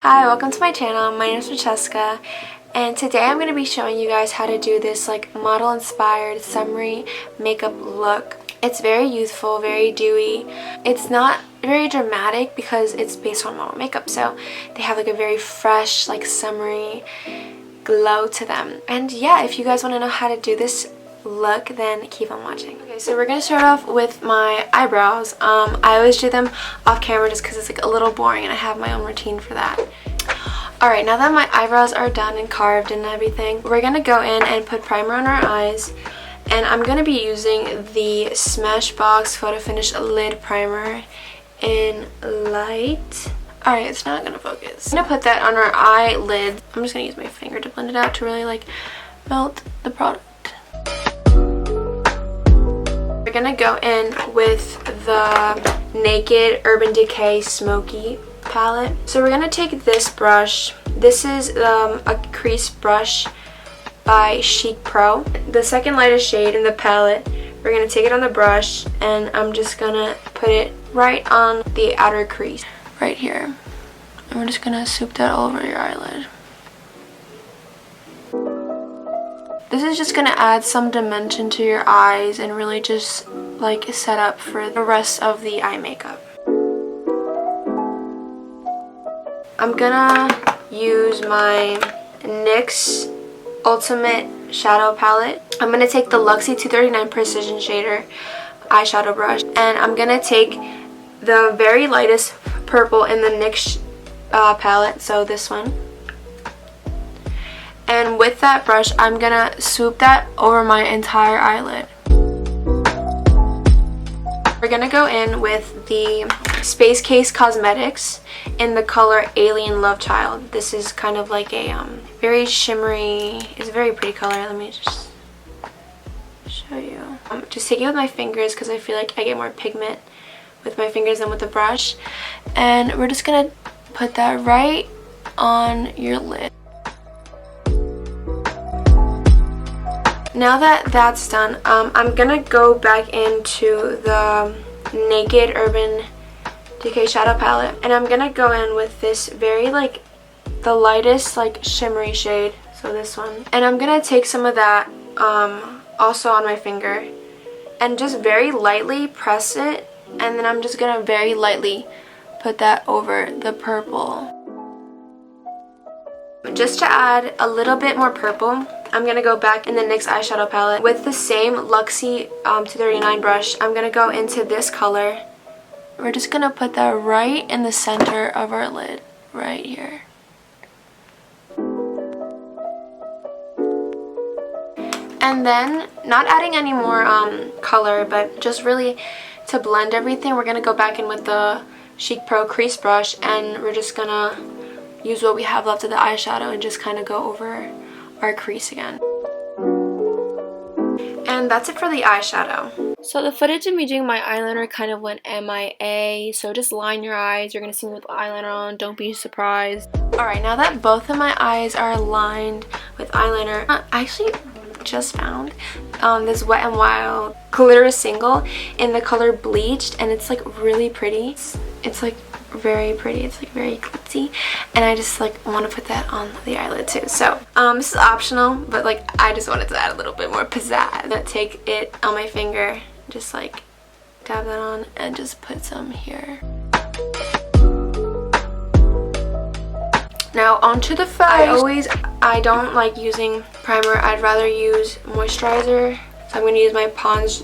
Hi, welcome to my channel. My name is Francesca, and today I'm going to be showing you guys how to do this like model inspired summery makeup look. It's very youthful, very dewy. It's not very dramatic because it's based on model makeup, so they have like a very fresh, like summery glow to them. And yeah, if you guys want to know how to do this look, then keep on watching. Okay, so we're gonna start off with my eyebrows. I always do them off camera just because it's like a little boring and I have my own routine for that. Alright, now that my eyebrows are done and carved and everything, we're gonna go in and put primer on our eyes, and I'm gonna be using the Smashbox Photo Finish Lid Primer in light. Alright, it's not gonna focus. I'm gonna put that on our eyelid. I'm just gonna use my finger to blend it out to really like melt the product. We're gonna go in with the Naked Urban Decay Smoky palette. So we're gonna take this brush. This is a crease brush by Chic Pro. The second lightest shade in the palette. We're gonna take it on the brush and I'm just gonna put it right on the outer crease, right here. And we're just gonna swoop that all over your eyelid. This is just gonna add some dimension to your eyes and really just like set up for the rest of the eye makeup. I'm gonna use my NYX Ultimate Shadow Palette. I'm gonna take the Luxie 239 Precision Shader eyeshadow brush, and I'm gonna take the very lightest purple in the NYX palette, so this one. And with that brush, I'm gonna swoop that over my entire eyelid. We're gonna go in with the Space Case Cosmetics in the color Alien Love Child. This is kind of like a very shimmery, it's a very pretty color. Let me just show you. Just take it with my fingers because I feel like I get more pigment with my fingers than with the brush. And we're just gonna put that right on your lid. Now that that's done, I'm gonna go back into the Naked Urban Decay Shadow Palette, and I'm gonna go in with this very like the lightest like shimmery shade, so this one. And I'm gonna take some of that also on my finger and just very lightly press it, and then I'm just gonna very lightly put that over the purple. Just to add a little bit more purple, I'm going to go back in the NYX eyeshadow palette with the same Luxie 239 brush. I'm going to go into this color. We're just going to put that right in the center of our lid, right here. And then, not adding any more color, but just really to blend everything, we're going to go back in with the Chic Pro crease brush, and we're just going to use what we have left of the eyeshadow and just kind of go over our crease again. And that's it for the eyeshadow. So the footage of me doing my eyeliner kind of went MIA, so just line your eyes. You're going to see me with eyeliner on, don't be surprised. Alright, now that both of my eyes are lined with eyeliner, I actually just found this Wet n Wild glitter single in the color Bleached, and it's like really pretty. It's like very pretty, it's like very glitzy, and I just like want to put that on the eyelid too. So this is optional, but like I just wanted to add a little bit more pizzazz. I'm gonna take it on my finger, just like dab that on and just put some here. Now onto the face. I don't like using primer, I'd rather use moisturizer. So I'm going to use my Pond's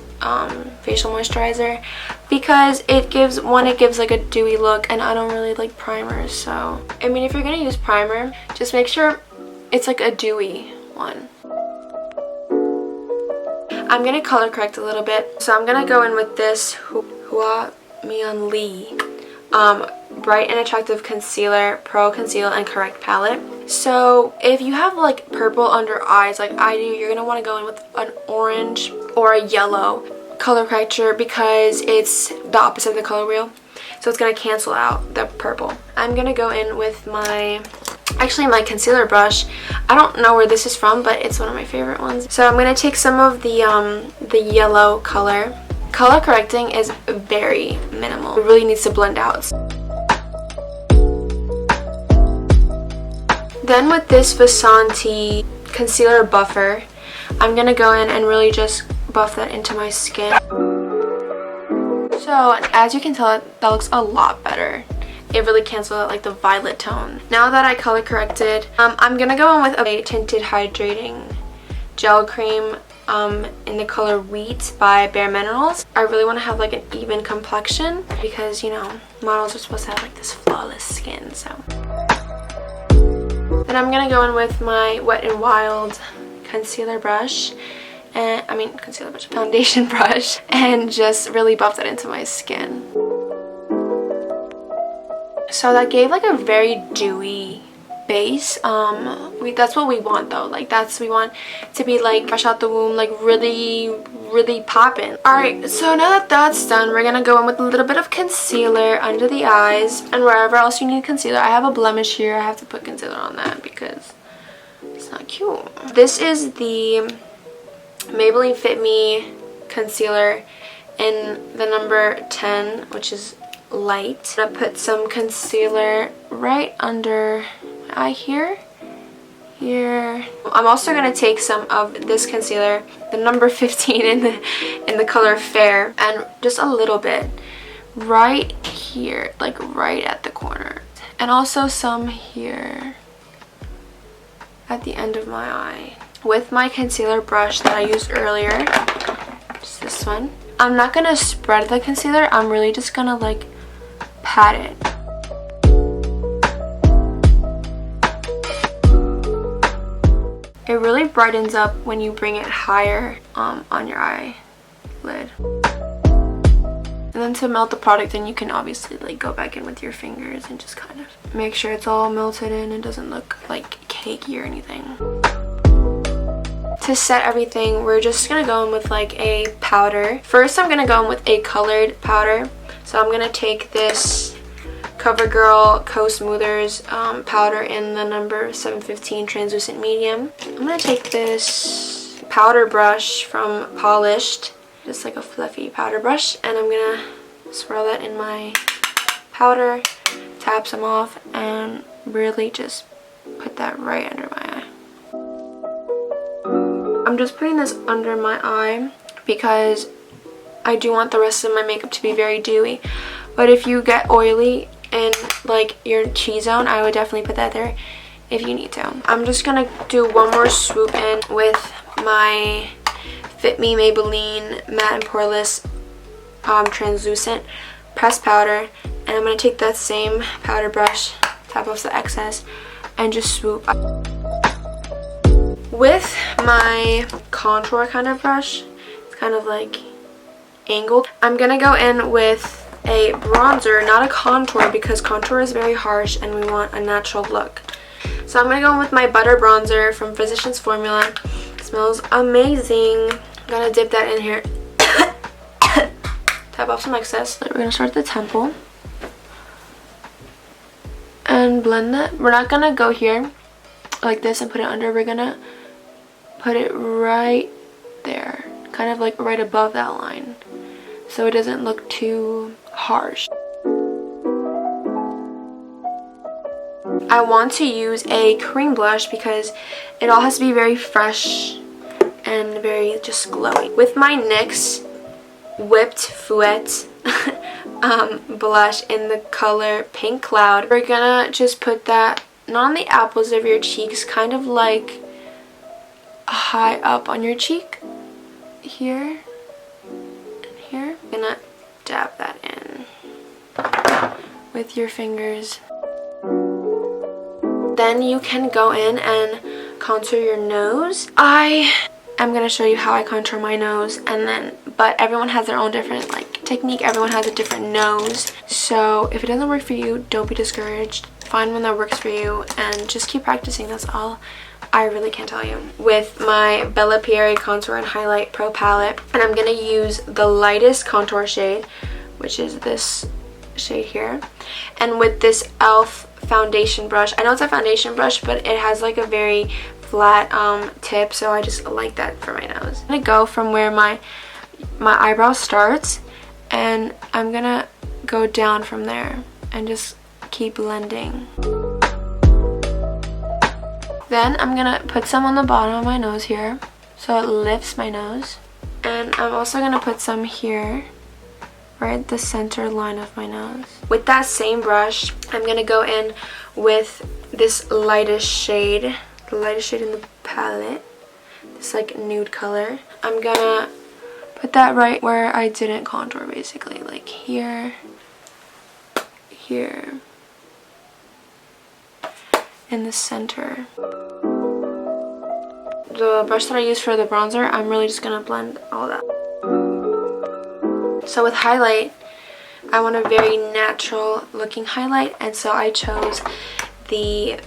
facial moisturizer because it gives like a dewy look, and I don't really like primers. So I mean, if you're going to use primer, just make sure it's like a dewy one. I'm going to color correct a little bit. So I'm going to go in with this Hua Mian Lee Bright and Attractive Concealer Pro Conceal and Correct palette. So if you have like purple under eyes like I do, you're going to want to go in with an orange or a yellow color corrector because it's the opposite of the color wheel. So it's going to cancel out the purple. I'm going to go in with my concealer brush. I don't know where this is from, but it's one of my favorite ones. So I'm going to take some of the yellow color. Color correcting is very minimal. It really needs to blend out. Then with this Vasanti concealer buffer, I'm gonna go in and really just buff that into my skin. So as you can tell, that looks a lot better. It really cancels out like the violet tone. Now that I color corrected, I'm gonna go in with a tinted hydrating gel cream in the color Wheat by Bare Minerals. I really want to have like an even complexion because, you know, models are supposed to have like this flawless skin. So then I'm gonna go in with my Wet n Wild concealer brush, and foundation brush, and just really buff that into my skin. So that gave like a very dewy base. That's what we want though. Like we want to be like fresh out the womb, like really poppin'. Alright, so now that that's done, we're gonna go in with a little bit of concealer under the eyes and wherever else you need concealer. I have a blemish here. I have to put concealer on that because it's not cute. This is the Maybelline Fit Me concealer in the number 10, which is light. I'm gonna put some concealer right under my eye here. I'm also gonna take some of this concealer, the number 15 in the color Fair, and just a little bit right here, like right at the corner, and also some here at the end of my eye with my concealer brush that I used earlier. Just this one. I'm not gonna spread the concealer. I'm really just gonna like pat it. It really brightens up when you bring it higher on your eyelid. And then to melt the product, then you can obviously like go back in with your fingers and just kind of make sure it's all melted in and doesn't look like cakey or anything. To set everything, we're just gonna go in with like a powder. First, I'm gonna go in with a colored powder. So I'm gonna take this CoverGirl Co-Smoothers powder in the number 715 translucent medium. I'm gonna take this powder brush from Polished, just like a fluffy powder brush, and I'm gonna swirl that in my powder, tap some off, and really just put that right under my eye. I'm just putting this under my eye because I do want the rest of my makeup to be very dewy. But if you get oily in like your T-zone, I would definitely put that there if you need to. I'm just gonna do one more swoop in with my Fit Me Maybelline Matte and Poreless translucent pressed powder, and I'm gonna take that same powder brush, tap off the excess, and just swoop. With my contour kind of brush, it's kind of like angled, I'm gonna go in with a bronzer, not a contour, because contour is very harsh and we want a natural look. So I'm gonna go in with my butter bronzer from Physicians Formula. It smells amazing. I'm gonna dip that in here. Tap off some excess. We're gonna start at the temple and blend that. We're not gonna go here like this and put it under. We're gonna put it right there, kind of like right above that line, so it doesn't look too harsh. I want to use a cream blush because it all has to be very fresh and very just glowy. With my NYX Whipped Fouette blush in the color Pink Cloud, we're gonna just put that not on the apples of your cheeks, kind of like high up on your cheek, here and here. I'm gonna dab that in with your fingers. Then you can go in and contour your nose. I am gonna show you how I contour my nose, and then but everyone has their own different like technique. Everyone has a different nose, so if it doesn't work for you, don't be discouraged. Find one that works for you and just keep practicing. That's all I really can't tell you. With my Bella Pierre Contour and Highlight Pro Palette, and I'm gonna use the lightest contour shade, which is this shade here, and with this e.l.f. foundation brush. I know it's a foundation brush, but it has like a very flat tip, so I just like that for my nose. I'm gonna go from where my eyebrow starts, and I'm gonna go down from there and just keep blending. Then I'm gonna put some on the bottom of my nose here, so it lifts my nose. And I'm also gonna put some here, right at the center line of my nose. With that same brush, I'm gonna go in with this lightest shade, the lightest shade in the palette, this like nude color. I'm gonna put that right where I didn't contour, basically, like here, here, in the center. The brush that I use for the bronzer, I'm really just gonna blend all that. So with highlight, I want a very natural looking highlight, and so I chose the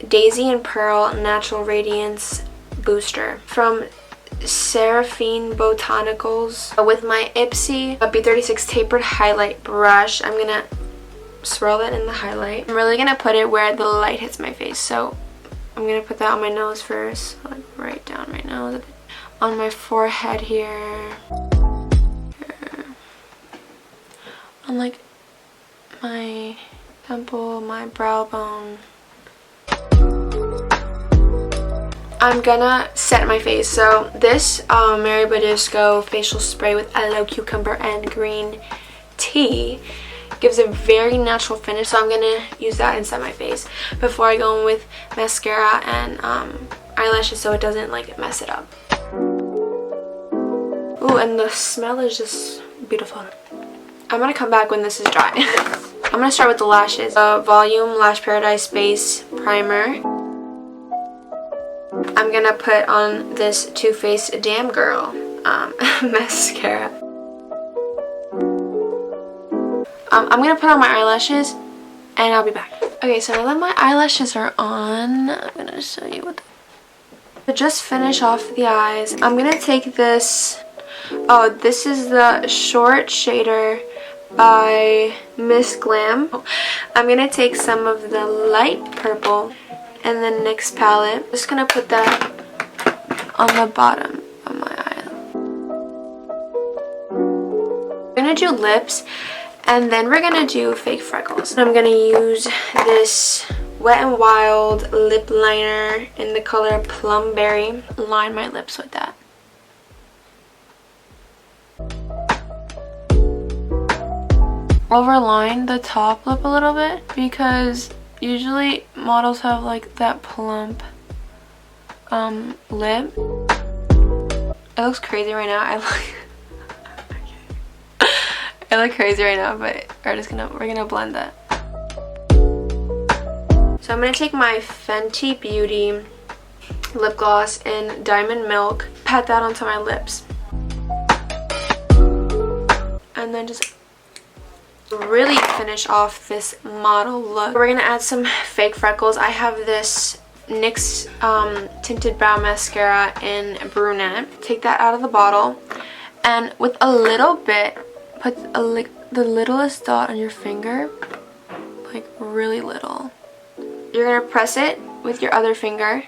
Daisy and Pearl Natural Radiance Booster from Seraphine Botanicals. With my Ipsy B36 tapered highlight brush, I'm gonna swirl it in the highlight. I'm really gonna put it where the light hits my face, so I'm gonna put that on my nose first, like right down my nose, on my forehead here, on like my temple, my brow bone. I'm gonna set my face. So this Mary Badisco facial spray with aloe, cucumber, and green tea gives a very natural finish, so I'm gonna use that and set my face before I go in with mascara and eyelashes, so it doesn't like mess it up. Ooh, and the smell is just beautiful. I'm gonna come back when this is dry. I'm gonna start with the lashes. Volume Lash Paradise Base Primer. I'm gonna put on this Too Faced Damn Girl mascara. I'm gonna put on my eyelashes and I'll be back. Okay, so now that my eyelashes are on, I'm gonna show you what to just finish off the eyes. I'm gonna take this, this is the Short Shader by Miss Glam. I'm gonna take some of the light purple in the NYX palette. I'm just gonna put that on the bottom of my eye. I'm gonna do lips, and then we're gonna do fake freckles. I'm gonna use this Wet n Wild lip liner in the color Plum Berry. Line my lips with that. Overline the top lip a little bit, because usually models have like that plump lip. It looks crazy right now. I look crazy right now, but we're gonna blend that. So I'm gonna take my Fenty Beauty lip gloss in Diamond Milk, pat that onto my lips, and then just really finish off this model look. We're gonna add some fake freckles. I have this NYX tinted brow mascara in Brunette. Take that out of the bottle, and with a little bit, put the littlest dot on your finger, like really little. You're gonna press it with your other finger,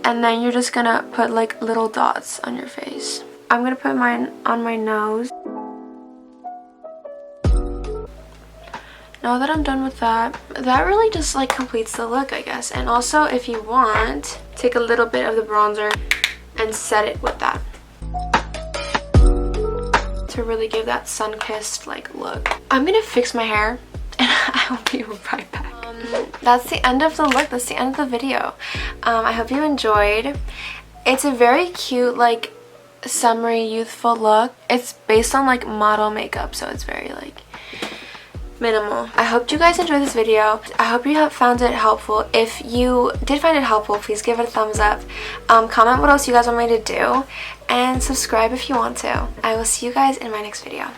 and then you're just gonna put like little dots on your face. I'm gonna put mine on my nose. Now that I'm done with that, that really just like completes the look, I guess. And also, if you want, take a little bit of the bronzer and set it with that to really give that sun-kissed like look. I'm gonna fix my hair and I'll be right back. That's the end of the look. That's the end of the video. I hope you enjoyed. It's a very cute, like, summery, youthful look. It's based on like model makeup, so it's very like minimal. I hope you guys enjoyed this video. I hope you have found it helpful. If you did find it helpful, please give it a thumbs up. Comment what else you guys want me to do, and subscribe if you want to. I will see you guys in my next video.